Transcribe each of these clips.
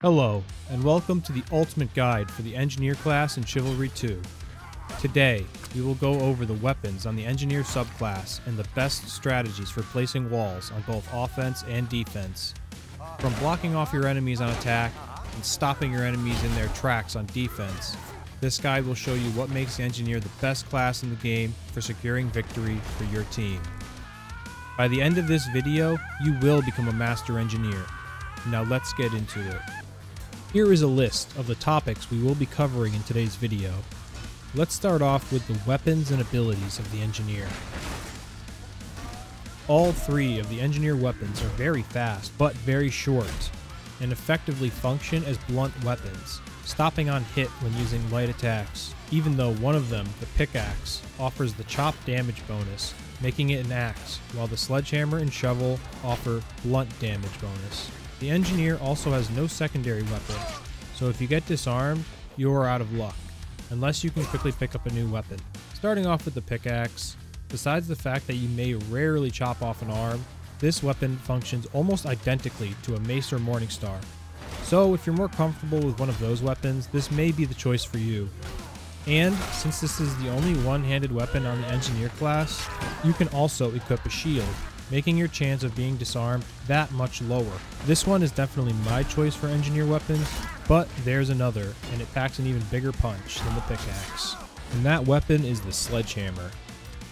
Hello, and welcome to the ultimate guide for the Engineer class in Chivalry 2. Today, we will go over the weapons on the Engineer subclass and the best strategies for placing walls on both offense and defense. From blocking off your enemies on attack and stopping your enemies in their tracks on defense, this guide will show you what makes the Engineer the best class in the game for securing victory for your team. By the end of this video, you will become a Master Engineer. Now let's get into it. Here is a list of the topics we will be covering in today's video. Let's start off with the weapons and abilities of the Engineer. All three of the Engineer weapons are very fast but very short, and effectively function as blunt weapons, stopping on hit when using light attacks, even though one of them, the pickaxe, offers the chop damage bonus, making it an axe, while the sledgehammer and shovel offer blunt damage bonus. The Engineer also has no secondary weapon, so if you get disarmed, you are out of luck, unless you can quickly pick up a new weapon. Starting off with the pickaxe, besides the fact that you may rarely chop off an arm, this weapon functions almost identically to a mace or morningstar. So if you're more comfortable with one of those weapons, this may be the choice for you. And since this is the only one-handed weapon on the Engineer class, you can also equip a shield, making your chance of being disarmed that much lower. This one is definitely my choice for Engineer weapons, but there's another, and it packs an even bigger punch than the pickaxe. And that weapon is the sledgehammer.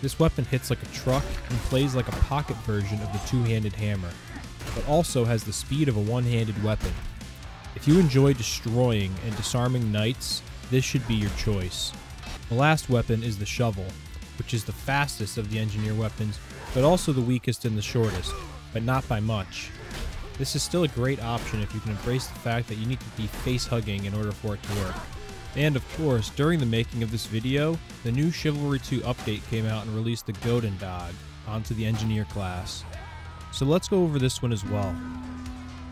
This weapon hits like a truck and plays like a pocket version of the two-handed hammer, but also has the speed of a one-handed weapon. If you enjoy destroying and disarming knights, this should be your choice. The last weapon is the shovel, which is the fastest of the Engineer weapons, but also the weakest and the shortest, but not by much. This is still a great option if you can embrace the fact that you need to be face-hugging in order for it to work. And of course, during the making of this video, the new Chivalry 2 update came out and released the Golden Dog onto the Engineer class. So let's go over this one as well.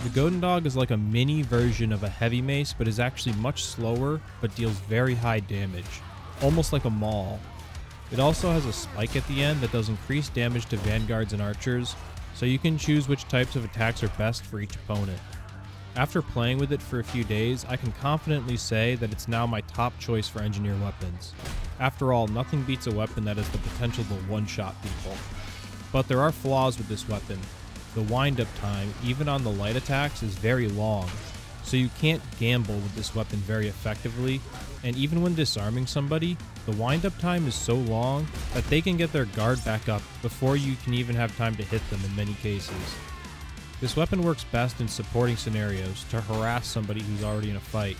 The Golden Dog is like a mini version of a heavy mace, but is actually much slower, but deals very high damage, almost like a maul. It also has a spike at the end that does increased damage to vanguards and archers, so you can choose which types of attacks are best for each opponent. After playing with it for a few days, I can confidently say that it's now my top choice for Engineer weapons. After all, nothing beats a weapon that has the potential to one-shot people. But there are flaws with this weapon. The wind-up time, even on the light attacks, is very long, so you can't gamble with this weapon very effectively, and even when disarming somebody, the wind-up time is so long that they can get their guard back up before you can even have time to hit them in many cases. This weapon works best in supporting scenarios to harass somebody who's already in a fight,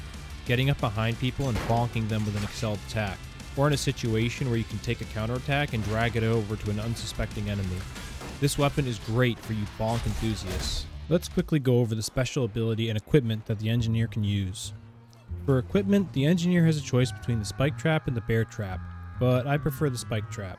getting up behind people and bonking them with an excelled attack, or in a situation where you can take a counterattack and drag it over to an unsuspecting enemy. This weapon is great for you bonk enthusiasts. Let's quickly go over the special ability and equipment that the Engineer can use. For equipment, the Engineer has a choice between the Spike Trap and the Bear Trap, but I prefer the Spike Trap.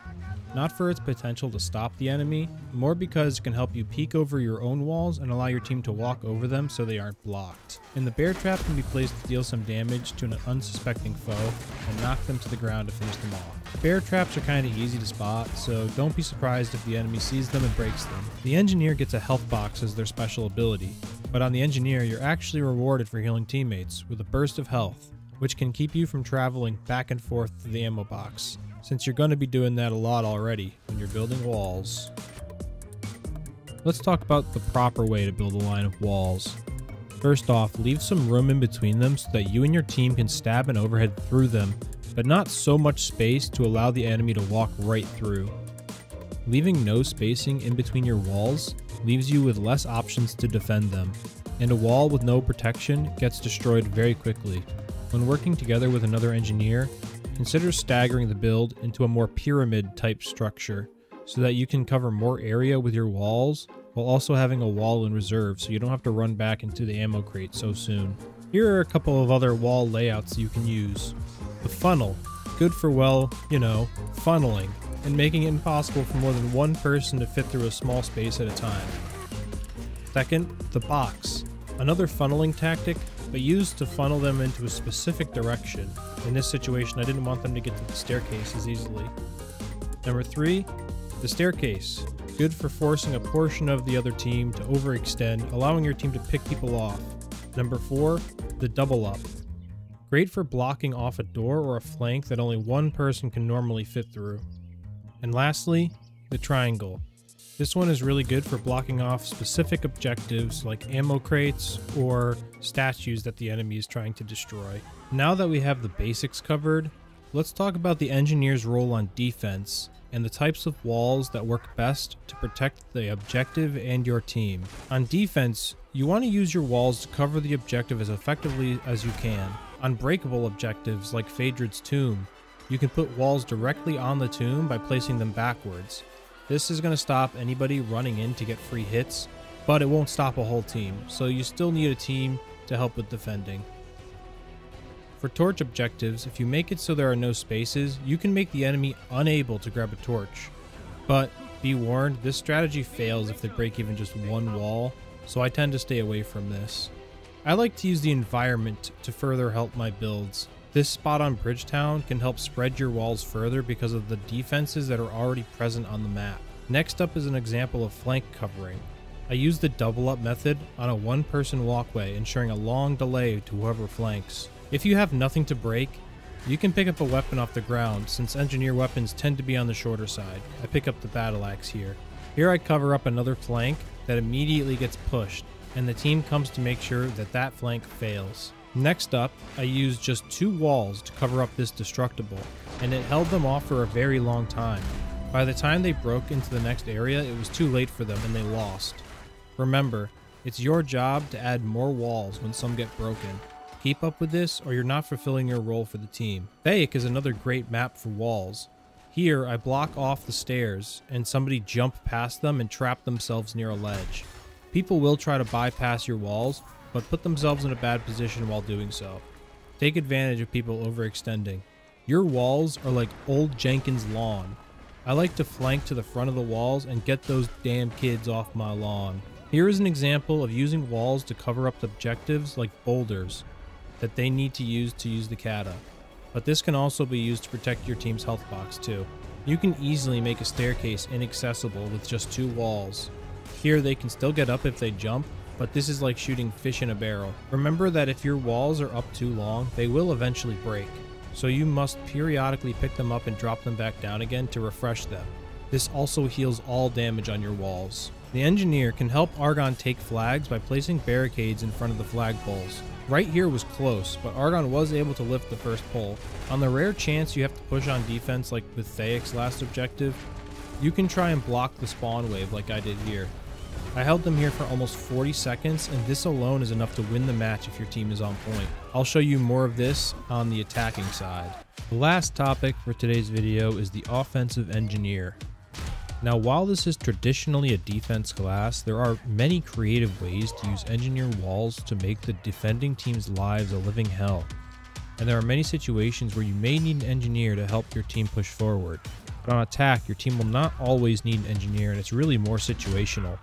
Not for its potential to stop the enemy, more because it can help you peek over your own walls and allow your team to walk over them so they aren't blocked. And the Bear Trap can be placed to deal some damage to an unsuspecting foe and knock them to the ground to finish them off. Bear Traps are kinda easy to spot, so don't be surprised if the enemy sees them and breaks them. The Engineer gets a health box as their special ability, but on the Engineer you're actually rewarded for healing teammates with a burst of health, which can keep you from traveling back and forth to the ammo box, since you're going to be doing that a lot already when you're building walls. Let's talk about the proper way to build a line of walls. First off, leave some room in between them so that you and your team can stab an overhead through them, but not so much space to allow the enemy to walk right through. Leaving no spacing in between your walls leaves you with less options to defend them, and a wall with no protection gets destroyed very quickly. When working together with another Engineer, consider staggering the build into a more pyramid-type structure so that you can cover more area with your walls while also having a wall in reserve so you don't have to run back into the ammo crate so soon. Here are a couple of other wall layouts you can use. The funnel, good for, well, funneling, and making it impossible for more than one person to fit through a small space at a time. Second, the box, another funneling tactic, but used to funnel them into a specific direction. In this situation, I didn't want them to get to the staircase as easily. Number 3, the staircase. Good for forcing a portion of the other team to overextend, allowing your team to pick people off. Number 4, the double up. Great for blocking off a door or a flank that only one person can normally fit through. And lastly, the triangle. This one is really good for blocking off specific objectives like ammo crates or statues that the enemy is trying to destroy. Now that we have the basics covered, let's talk about the engineer's role on defense and the types of walls that work best to protect the objective and your team. On defense, you want to use your walls to cover the objective as effectively as you can. On breakable objectives like Phaedrad's tomb, you can put walls directly on the tomb by placing them backwards. This is going to stop anybody running in to get free hits, but it won't stop a whole team, so you still need a team to help with defending. For torch objectives, if you make it so there are no spaces, you can make the enemy unable to grab a torch. But be warned, this strategy fails if they break even just one wall, so I tend to stay away from this. I like to use the environment to further help my builds. This spot on Bridgetown can help spread your walls further because of the defenses that are already present on the map. Next up is an example of flank covering. I use the double up method on a one-person walkway, ensuring a long delay to whoever flanks. If you have nothing to break, you can pick up a weapon off the ground, since engineer weapons tend to be on the shorter side. I pick up the battle axe here. Here I cover up another flank that immediately gets pushed, and the team comes to make sure that that flank fails. Next up, I used just 2 walls to cover up this destructible, and it held them off for a very long time. By the time they broke into the next area, it was too late for them and they lost. Remember, it's your job to add more walls when some get broken. Keep up with this or you're not fulfilling your role for the team. Fake is another great map for walls. Here, I block off the stairs and somebody jump past them and trap themselves near a ledge. People will try to bypass your walls, but put themselves in a bad position while doing so. Take advantage of people overextending. Your walls are like old Jenkins' lawn. I like to flank to the front of the walls and get those damn kids off my lawn. Here is an example of using walls to cover up objectives like boulders that they need to use the kata. But this can also be used to protect your team's health box too. You can easily make a staircase inaccessible with just 2 walls. Here they can still get up if they jump, but this is like shooting fish in a barrel. Remember that if your walls are up too long, they will eventually break. So you must periodically pick them up and drop them back down again to refresh them. This also heals all damage on your walls. The engineer can help Argon take flags by placing barricades in front of the flagpoles. Right here was close, but Argon was able to lift the first pole. On the rare chance you have to push on defense like with Thayek's last objective, you can try and block the spawn wave like I did here. I held them here for almost 40 seconds, and this alone is enough to win the match if your team is on point. I'll show you more of this on the attacking side. The last topic for today's video is the offensive engineer. Now, while this is traditionally a defense class, there are many creative ways to use engineer walls to make the defending team's lives a living hell. And there are many situations where you may need an engineer to help your team push forward. But on attack, your team will not always need an engineer, and it's really more situational.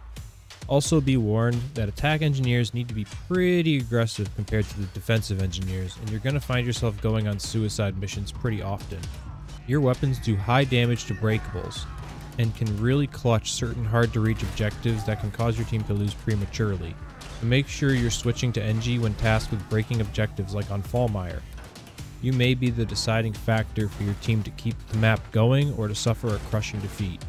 Also be warned that attack engineers need to be pretty aggressive compared to the defensive engineers, and you're going to find yourself going on suicide missions pretty often. Your weapons do high damage to breakables, and can really clutch certain hard to reach objectives that can cause your team to lose prematurely. So make sure you're switching to NG when tasked with breaking objectives like on Fallmire. You may be the deciding factor for your team to keep the map going or to suffer a crushing defeat.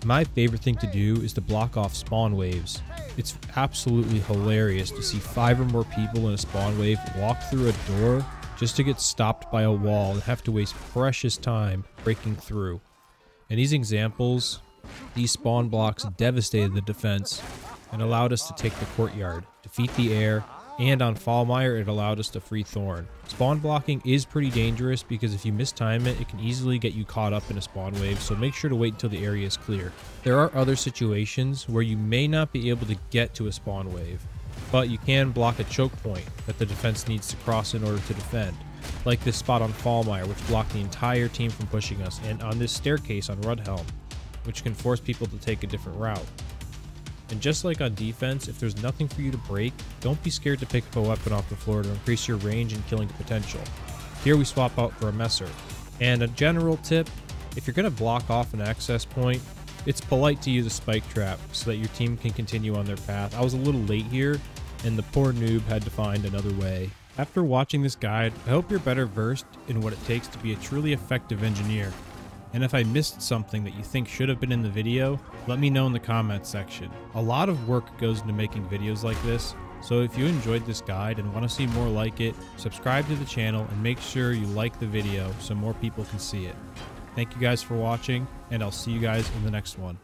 My favorite thing to do is to block off spawn waves. It's absolutely hilarious to see 5 or more people in a spawn wave walk through a door just to get stopped by a wall and have to waste precious time breaking through. In these examples, these spawn blocks devastated the defense and allowed us to take the courtyard, defeat the heir, and on Fallmire it allowed us to free Thorn. Spawn blocking is pretty dangerous because if you mistime it, it can easily get you caught up in a spawn wave, so make sure to wait until the area is clear. There are other situations where you may not be able to get to a spawn wave, but you can block a choke point that the defense needs to cross in order to defend, like this spot on Fallmire, which blocked the entire team from pushing us, and on this staircase on Rudhelm, which can force people to take a different route. And just like on defense, if there's nothing for you to break, don't be scared to pick up a weapon off the floor to increase your range and killing potential. Here we swap out for a messer. And a general tip, if you're going to block off an access point, it's polite to use a spike trap so that your team can continue on their path. I was a little late here, and the poor noob had to find another way. After watching this guide, I hope you're better versed in what it takes to be a truly effective engineer. And if I missed something that you think should have been in the video, let me know in the comments section. A lot of work goes into making videos like this, so if you enjoyed this guide and want to see more like it, subscribe to the channel and make sure you like the video so more people can see it. Thank you guys for watching, and I'll see you guys in the next one.